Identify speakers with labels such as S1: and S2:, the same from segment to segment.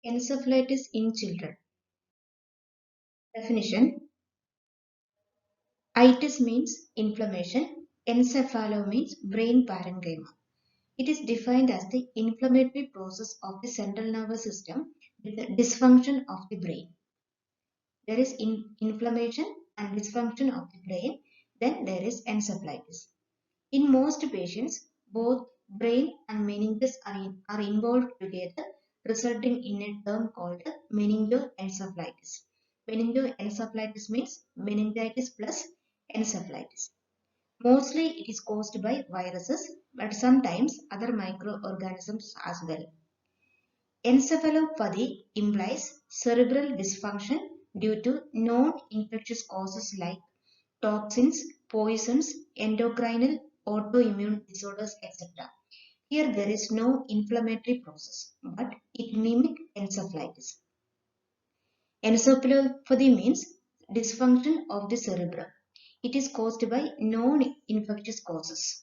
S1: Encephalitis in children. Definition. Itis means inflammation. Encephalo means brain parenchyma. It is defined as the inflammatory process of the central nervous system with the dysfunction of the brain. There is inflammation and dysfunction of the brain, then there is encephalitis. In most patients, both brain and meninges are involved together, resulting in a term called meningoencephalitis. Meningoencephalitis means meningitis plus encephalitis. Mostly it is caused by viruses, but sometimes other microorganisms as well. Encephalopathy implies cerebral dysfunction due to non-infectious causes like toxins, poisons, endocrinal, autoimmune disorders, etc. Here there is no inflammatory process, but it mimics encephalitis. Encephalopathy means dysfunction of the cerebrum. It is caused by non-infectious causes.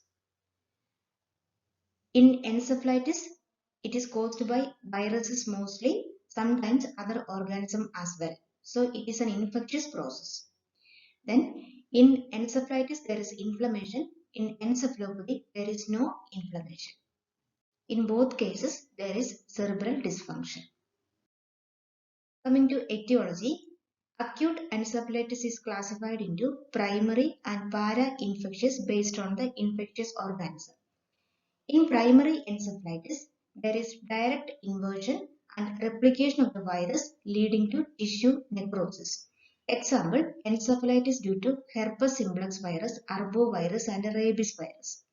S1: In encephalitis, it is caused by viruses mostly, sometimes other organisms as well. So it is an infectious process. Then in encephalitis, there is inflammation. In encephalopathy, there is no inflammation. In both cases, there is cerebral dysfunction. Coming to etiology, acute encephalitis is classified into primary and para-infectious based on the infectious organism. In primary encephalitis, there is direct inversion and replication of the virus leading to tissue necrosis. Example, encephalitis due to herpes simplex virus, arbovirus and rabies virus.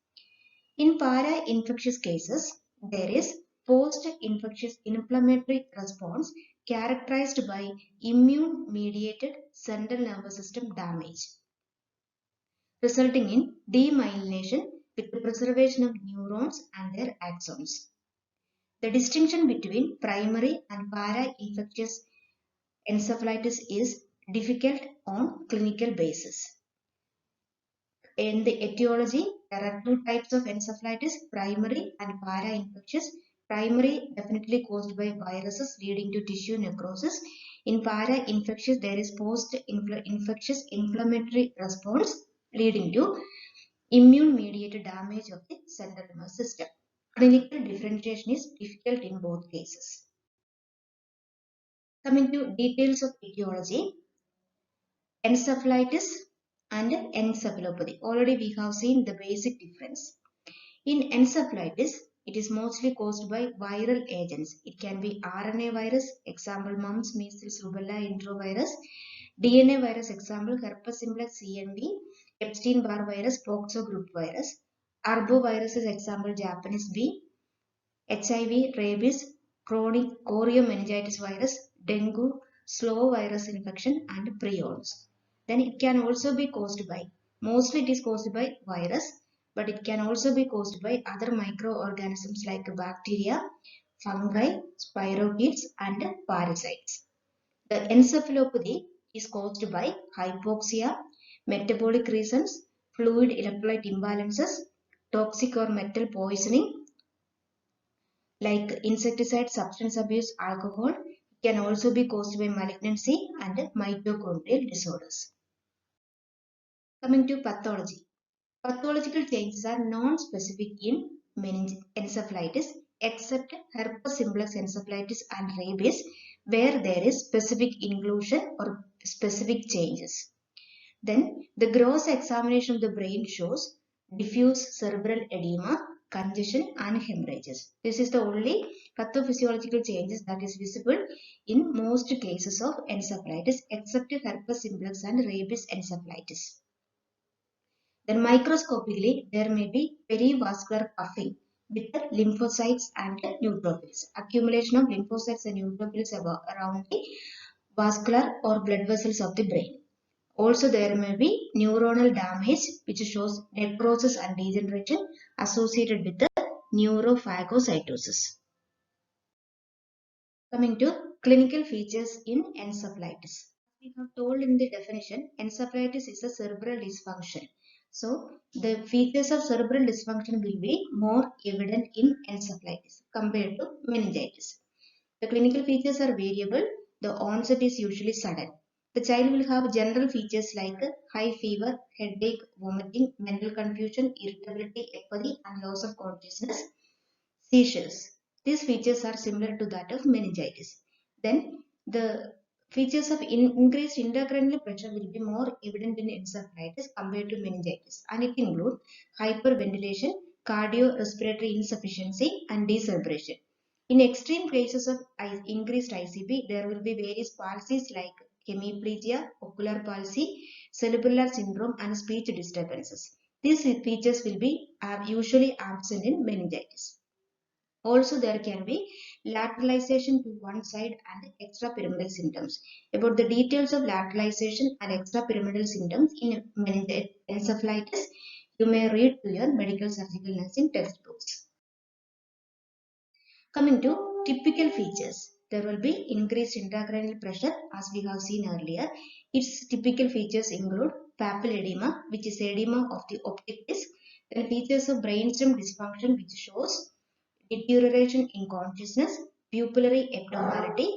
S1: In para-infectious cases, there is post-infectious inflammatory response characterized by immune-mediated central nervous system damage, resulting in demyelination with the preservation of neurons and their axons. The distinction between primary and para-infectious encephalitis is difficult on clinical basis. In the etiology, there are two types of encephalitis, primary and para-infectious. Primary definitely caused by viruses leading to tissue necrosis. In para-infectious, there is post-infectious inflammatory response leading to immune-mediated damage of the central nervous system. Clinical differentiation is difficult in both cases. Coming to details of etiology, encephalitis and encephalopathy. Already we have seen the basic difference. In encephalitis, it is mostly caused by viral agents. It can be RNA virus, example mumps, measles, rubella, enterovirus. DNA virus, example herpes simplex, CMV, Epstein-Barr virus, Poxo group virus. Arbovirus is example Japanese bee. HIV, rabies, chronic choriomeningitis virus, dengue, slow virus infection and prions. Then it can also be caused by, mostly it is caused by virus, but it can also be caused by other microorganisms like bacteria, fungi, spirochetes and parasites. The encephalopathy is caused by hypoxia, metabolic reasons, fluid electrolyte imbalances, toxic or metal poisoning, like insecticide, substance abuse, alcohol. It can also be caused by malignancy and mitochondrial disorders. Coming to pathology. Pathological changes are non-specific in encephalitis except herpes simplex encephalitis and rabies, where there is specific inclusion or specific changes. Then the gross examination of the brain shows diffuse cerebral edema, congestion and hemorrhages. This is the only pathophysiological changes that is visible in most cases of encephalitis except herpes simplex and rabies encephalitis. Then microscopically, there may be perivascular puffing with the lymphocytes and neutrophils. Accumulation of lymphocytes and neutrophils around the vascular or blood vessels of the brain. Also, there may be neuronal damage which shows necrosis and degeneration associated with the neurophagocytosis. Coming to clinical features in encephalitis. We have told in the definition, encephalitis is a cerebral dysfunction. So, the features of cerebral dysfunction will be more evident in encephalitis compared to meningitis. The clinical features are variable. The onset is usually sudden. The child will have general features like high fever, headache, vomiting, mental confusion, irritability, apathy, and loss of consciousness, seizures. These features are similar to that of meningitis. Then the features of increased intracranial pressure will be more evident in encephalitis compared to meningitis, and it includes hyperventilation, cardiorespiratory insufficiency, and desaturation. In extreme cases of increased ICP, there will be various palsies like hemiplegia, ocular palsy, cerebellar syndrome, and speech disturbances. These features will be usually absent in meningitis. Also, there can be lateralization to one side and extrapyramidal symptoms. About the details of lateralization and extrapyramidal symptoms in encephalitis, you may read to your medical surgical nursing textbooks. Coming to typical features, there will be increased intracranial pressure as we have seen earlier. Its typical features include papilledema, which is edema of the optic disc, then features of brainstem dysfunction, which shows deterioration in consciousness, pupillary abnormality,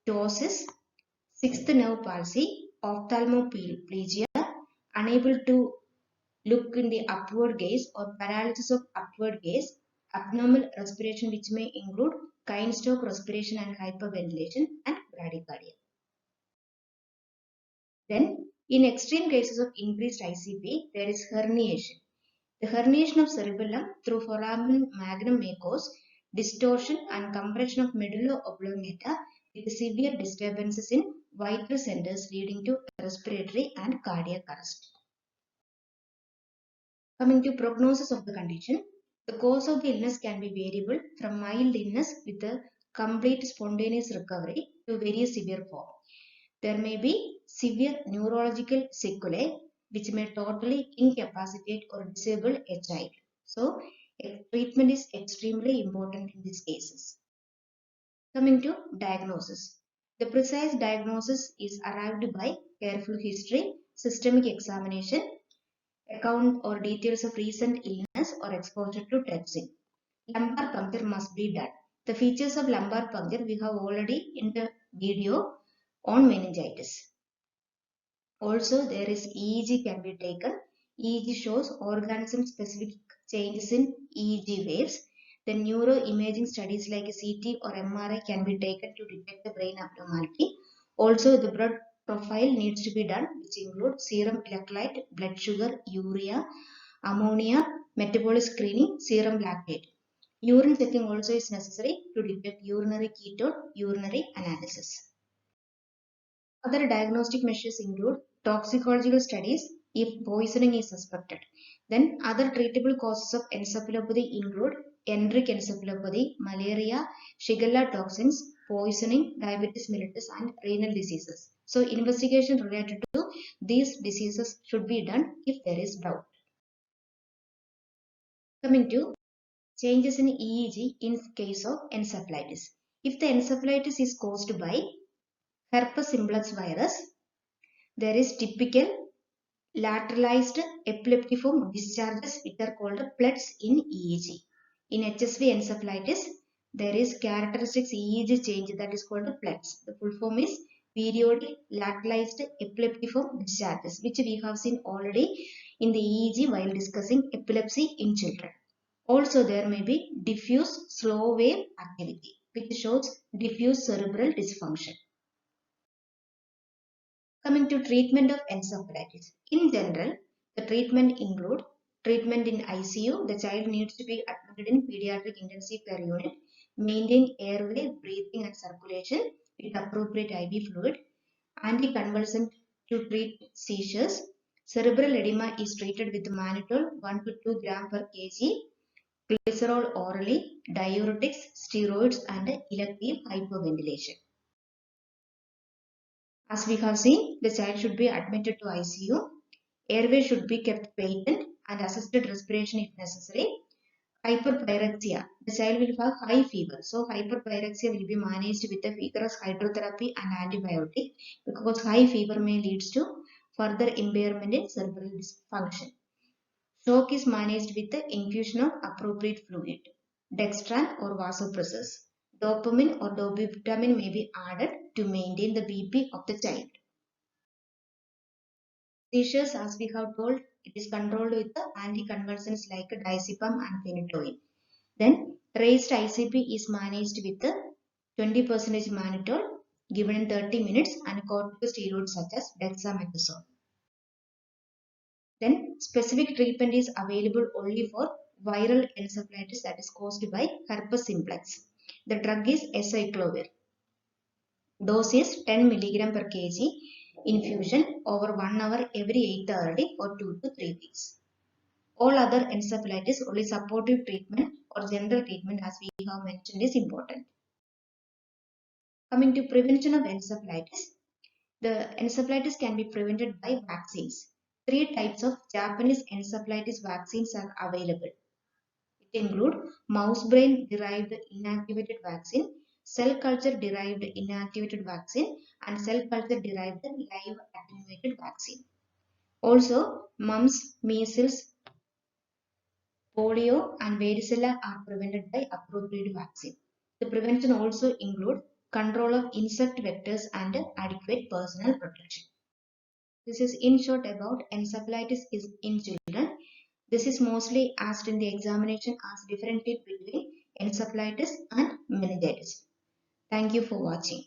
S1: ptosis, sixth nerve palsy, ophthalmoplegia, unable to look in the upward gaze or paralysis of upward gaze, abnormal respiration which may include Kine-Stokes respiration and hyperventilation, and bradycardia. Then, in extreme cases of increased ICP, there is herniation. The herniation of cerebellum through foramen magnum may cause distortion and compression of medulla oblongata with severe disturbances in vital centers leading to respiratory and cardiac arrest. Coming to prognosis of the condition, the cause of the illness can be variable from mild illness with a complete spontaneous recovery to very severe form. There may be severe neurological sequelae which may totally incapacitate or disable a child. So, treatment is extremely important in these cases. Coming to diagnosis. The precise diagnosis is arrived by careful history, systemic examination, account or details of recent illness or exposure to toxin. Lumbar puncture must be done. The features of lumbar puncture we have already in the video on meningitis. Also, there is EEG can be taken. EEG shows organism-specific changes in EEG waves. The neuroimaging studies like CT or MRI can be taken to detect the brain abnormality. Also, the blood profile needs to be done, which includes serum electrolyte, blood sugar, urea, ammonia, metabolic screening, serum lactate. Urine checking also is necessary to detect urinary ketone, urinary analysis. Other diagnostic measures include toxicological studies if poisoning is suspected. Then other treatable causes of encephalopathy include enteric encephalopathy, malaria, Shigella toxins, poisoning, diabetes mellitus, and renal diseases. So investigation related to these diseases should be done if there is doubt. Coming to changes in EEG in case of encephalitis. If the encephalitis is caused by herpes simplex virus, there is typical lateralized epileptiform discharges which are called PLETs in EEG. In HSV encephalitis, there is characteristic EEG change that is called PLETs. The full form is periodic lateralized epileptiform discharges, which we have seen already in the EEG while discussing epilepsy in children. Also, there may be diffuse slow wave activity, which shows diffuse cerebral dysfunction. Coming to treatment of encephalitis. In general, the treatment include treatment in ICU. The child needs to be admitted in pediatric intensive care unit, maintain airway, breathing and circulation with appropriate IV fluid, anticonvulsant to treat seizures. Cerebral edema is treated with mannitol 1 to 2 gram per kg, glycerol orally, diuretics, steroids and elective hyperventilation. As we have seen, the child should be admitted to ICU. Airway should be kept patent and assisted respiration if necessary. Hyperpyrexia. The child will have high fever. So hyperpyrexia will be managed with a vigorous hydrotherapy and antibiotic because high fever may lead to further impairment in cerebral function. Shock is managed with the infusion of appropriate fluid, dextran or vasopressors. dopamine or dobutamine may be added to maintain the BP of the child. Seizures, as we have told, it is controlled with the anticonvulsants like diazepam and phenytoin. Then raised ICP is managed with the 20% mannitol given in 30 minutes and corticosteroids such as dexamethasone. Then specific treatment is available only for viral encephalitis that is caused by herpes simplex. The drug is acyclovir. Dose is 10 mg per kg infusion over 1 hour every 8th hour day for 2 to 3 weeks. All other encephalitis, only supportive treatment or general treatment as we have mentioned is important. Coming to prevention of encephalitis, the encephalitis can be prevented by vaccines. 3 types of Japanese encephalitis vaccines are available. It include mouse brain derived inactivated vaccine, cell culture derived inactivated vaccine, and cell culture derived live attenuated vaccine. Also, mumps, measles, polio, and varicella are prevented by appropriate vaccine. The prevention also include control of insect vectors and adequate personal protection. This is in short about encephalitis in children. This is mostly asked in the examination as differentiate between encephalitis and meningitis. Thank you for watching.